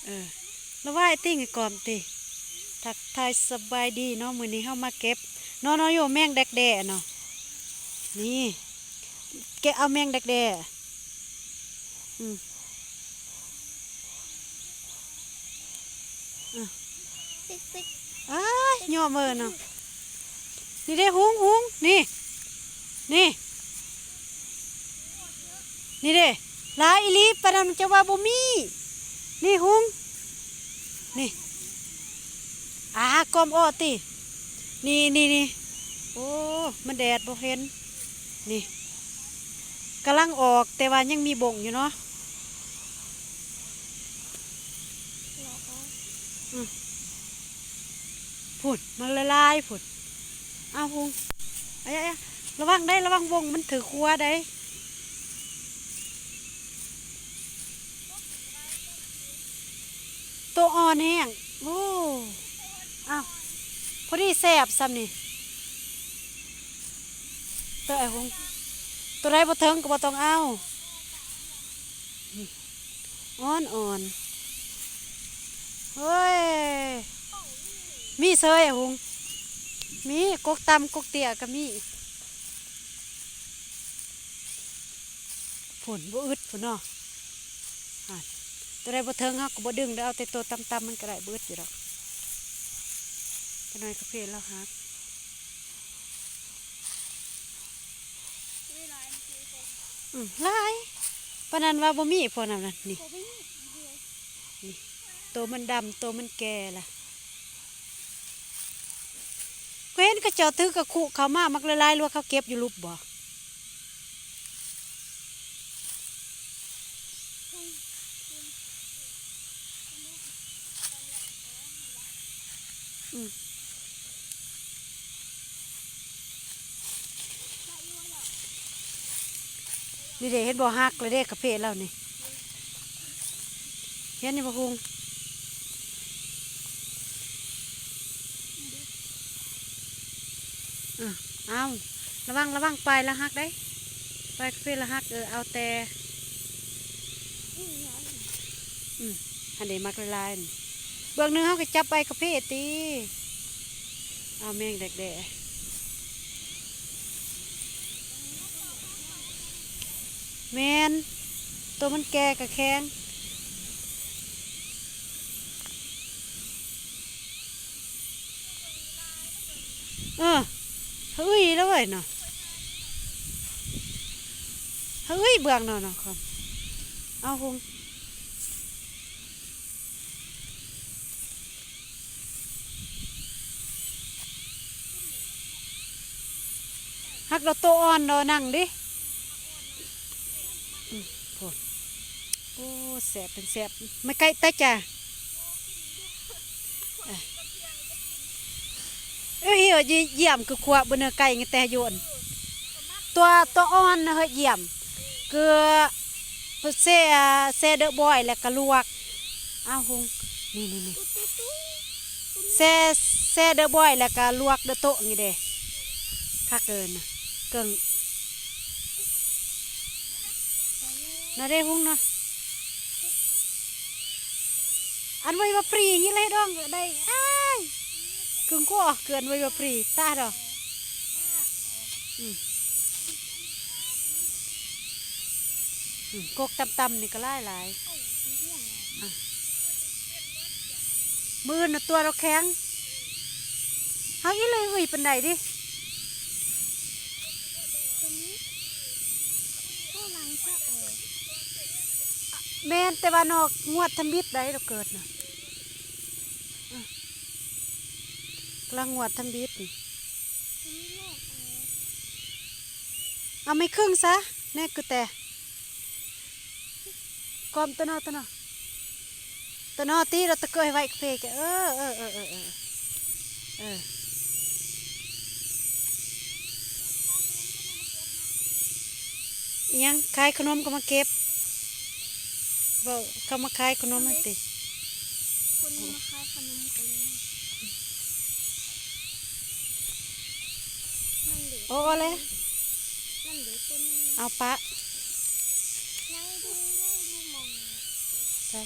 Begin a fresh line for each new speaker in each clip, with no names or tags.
เออแล้วว่าไอ้ติ้งไอ้กอมติทักทายสบายดีเนาะมื้อนี้เฮามาเก็บเนาะอยู่แมงแดกแด่เนาะนี่แกะเอาแมงแดกแด่อืมอ่ะ
ติ๊กติ๊ก
อ้ายย่อมือเนาะนี่เด้หุงนี่นี่นี่เด้หลายอีหลีปานนั้นมันจะว่าบ่มีนี่หุงนี่กอมอ้อตินี่โอ้มันแดดบ่เห็นนี่กำลังออกแต่ว่ายังมีบ่งอยู่เนาะ
รอเอา
พุ่นมันละลายพุ่นเอาหุงไอ้ระวังได้ระวังวงมันถือครัวได้ตัวอ่อนแห้งโอ้เอาพอดีแซ่บซ้ำนี่ตัวไอ้หุงตัวใดบ่เทิงก็บ่ต้องเอาอ่อนเฮ้ยมีเซยไอ้หุงมีกกตำกกเตี้ยก็มีผลบ่อึดผลเนาะตัวใดบ่เทิงเฮาก็บ่ดึงได้เอาแต่ตัวตำมันก็ได้เบิดอยู่ดอกจังได๋ก็เพลแล้วฮัก
เวลามันคือคน
หลายปานนั้นว่าบ่มีพวกนั้นน่ะนี่
โควิดเดียว
นี่ตัวมันดำตัวมันแก่ล่ะก็เห็นเขาเจ้าถือกระคุเขามามักละลายหรือว่าเขาเก็บอยู่ลุบบ่อืมนี่เด้เฮ็ดบ่ฮักเลยเด้กระเพาะแล้วนี่เห็นนี่บ่ฮู้เอาระวังไปละฮักได้ไปกระเพาะละฮักเอาแต่อันนี้มักละลายนี่เบื้องหนึงเฮาก็จับไปกระเพาะติเอาแมงแดกๆแม่นตัวมันแก่กะแข็งเฮ้ยแล้วเว้ยเนาะเฮ้ยเบื้องเนาะครับเอาหุงฮักเราโตอ่อนเรานั่งดิโผล่โอ้แสบเป็นแสบไม่ใกล้แต่จ้ะเหี้ยเยี่ยมคือขวบบนเนื้อไก่ไงแต่โยนตัวอ่อนนะเฮ้ยเยี่ยมเกลือเซเดอร์บอยแล้วก็ลวกอ้าวหงนี่
ตุ๊ตุ๊ตุ๊
เซเดอร์บอยแล้วก็ลวกเดอโตะงี้เด้ถ้าเกินนะเกินน่าได้หงเนาะอันไว้ว่าปรีงี้เลยดองได้อ้ายกึ่งก็เกินไว้ว่าปรีตาดอกกกตำนี่ก็หลายมือน่ะตัวเราแข็งเฮาอีเลยเฮ้ยปันใดดิ
ตรงนี้ข้างหลังจะออก
แม่นแต่ว่านอกงวดทำบิดได้เราเกิดน่ะกลางงวดทำบิดนี่
ตรงนี้ลอกออก
เอาไม่ครึ่งซะแน่คือแต่กอมตัวนอตีเราตะเกยไว้เพกเออยังขายขนมก็มาเก็บบ่เขามาขายขนมมันติ
คนมาขายขนมกันเลยนั่นเด็ก
โอ้เลย
นั่นเด็กตัวนึง
เอาปะ
นั่งดูมอง
ใช่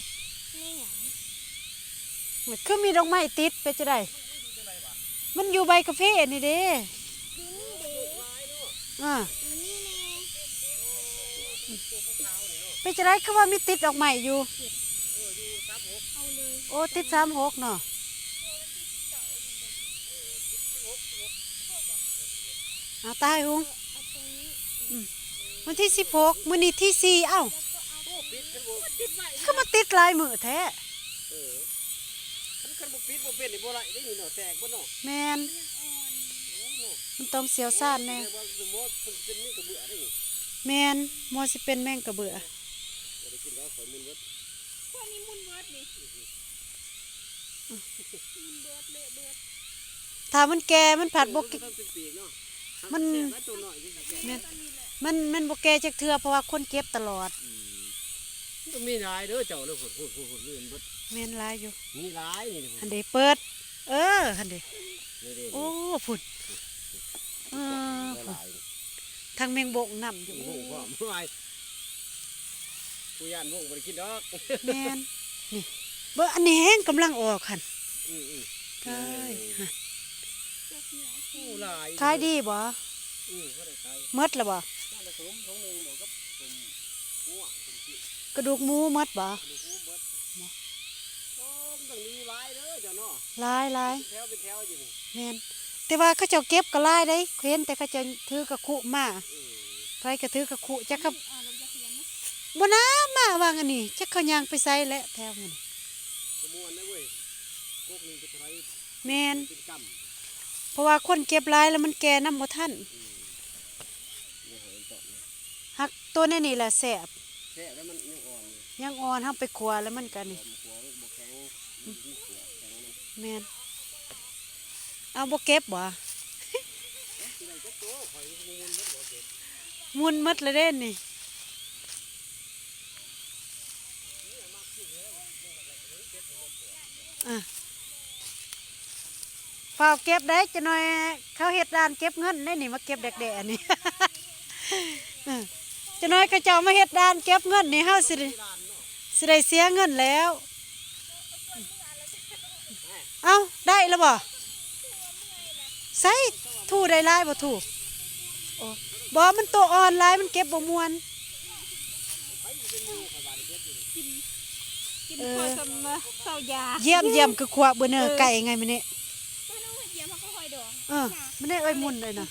นี่หยัง
คือมีดอกไม้ติดไปจะได้มันอยู่ใบกาแฟนี่เด้
อยู่นี่เด้
อ่า
อยู่นี่แน่
ไปจะได้คือว่ามีติดดอกไม้อยู่
เอาเลย
โอ้ติด36เนาะเอาตายหุง
เอาตรงนี้
วันที่16มื้อนี้ที่4เอ้า
ปิดกันบ่
คือมาติดหลายมื้อแท้
คันบ่ปิดบ่เป็นนี่บ่ไรได้นี่เนาะแตกบ่เนาะ
แม่น
อ่อน
มันต้องเสียวซ่านแน่
แต่ว่าสมมุติเพิ่นเป็นนี่ก็เบื่อได้นี่
แม่นมอสิเป็นแมงกระเบื่อ
บ่ได้กินแล้วข่อยมุนเบิด
พวกนี้มุนเบิดนี่มุนเบิดเละเบิด
ถ้ามันแก่มันผัดบ่
มันต้องเป็นปีกเนาะ
มัน
แซ่บแล้วตัวน้อยจังสิแซ่บ
แม่นมันบ่แก่จักเทื่อเพราะว่าคนเก็บตลอด
มันมีหลายเด้อเจ้าเด้อพูดเรื่องเบิด
แม่นหลายอยู่
มีหลายนี่
หันเดเปิด หันเด
นี่เด้
โอ้ฝุ่นเออ
หลาย
ทางแมงบกนำอยู่
โอ้โหว่าเมื่อวานผู้ย่านวงบ่ได้กินดอก
แม่นนี่เบิ่งอันนี้แห้งกำลังออกหั่น
อือ
ใช่ฮะ
จับเหนียว
โอ้หลาย
ขายดีบ่
บ่ได้ขาย
หมดแล้วบ่
น่าจะสมทงนึงบ่กับสมหัวสมจิ
กระดูกหมูหมดบ่
ดูหูเบิดโอ้มันต้องมีหลายเด้อเจ้าเนาะ
หลายหลาย
เป็นแถวอยู่นี่
แม่นแต่ว่าเขาเจ้าเก็บก็หลายได้เห็นแต่เขาเจะถือกระคุมาไผก็ถือกระคุจักเขา
เราจะเขียนนะ
บ่น้ามาวางอันนี้จักเขาย่างไปใส่และแถวนี้
สมวนนะเว้ยพวกนี้จะไทย
แม่น
เป็นกำ
เพราะว่าคนเก็บหลายแล้วมันแก่นำบ่ทัน
นี่เห็นตอกนะ
หักตัวนี้นี่แหละแซ่บ
แค่แล้วมันยังอ่อนอยู่
ยังอ่อนเฮาไปคั่วแล้วมันก็นี่
มันหัวมันบ่แข็งมันเสียแข็งมัน
แม่นเอาบ่เก็บบ่
ที่ไหนจะโตข่อยมูลมันบ่เก็บ
มุนหมดเลยเด้นี่ ฝากเก็บได้จะหน่อยเขาเฮ็ดร้านเก็บเงินได้นี่มาเก็บแดกๆนี่ จะน้อยก็เจ้ามาเฮ็ดร้านเก็บเงินนี่เฮาสิได้เสียเงินแล้ว เอ้าได้แล้วบ่ใส่ทู่ได้หลายบ่ทู่โอ้บ่มันตัวอ่อนหลายมันเก็บบ่ม่วน
กินพอสมเศร้ายา
เยี่ยมคือขวบเบิ่นไก่ไงมื้อนี้
ก็น้องเยี่ยมเขาก็คอยดอง
มันได้เอ้ยมุนเลยนะ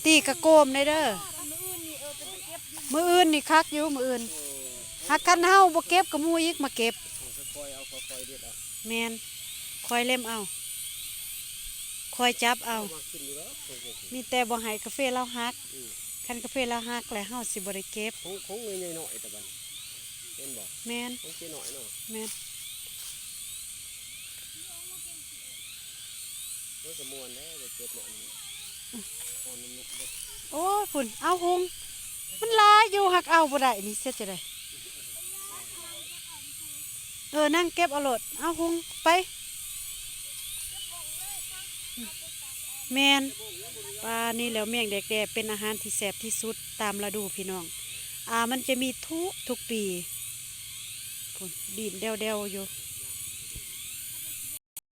ตีกระโกมได้เด้อ
มืออื่นนี่เป็นเก็บอยู่
มื้ออื่นนี่คักอยู่มื้ออื่นหักคันเฮาบ่เก็บก็หมู่อีกมาเก็บ
ค่อยๆเอาค่อยๆเด็ดเอา
แม่นคอยเล่มเอาคอยจับเอา
มากินอยู่แล้วคง
มีแต่บ่ให้กาแฟเราฮักคันกาแฟเราฮักแล้วเฮาสิบ่ได้เก็บ
คงเงยหน่อยแต่บัดเห็นบ่
แม่น
คงสิหน่อยเนาะ
แม่น
มันก็ม่วนแล้วบ่เก็บเนี่ยอ่อนนุ่มๆเด้อ
โอ้ยพุ่นเอาหุงมันหลายอยู่หักเอาบ่ได้นี่เสียจะได้นั่งเก็บเอาโลดเอาหุงไปแม่นปลานี่แล้วเมี่ยงแดกๆเป็นอาหารที่แซ่บที่สุดตามฤดูพี่น้องมันจะมีทุกปีพุ่นดินเดวๆอยู่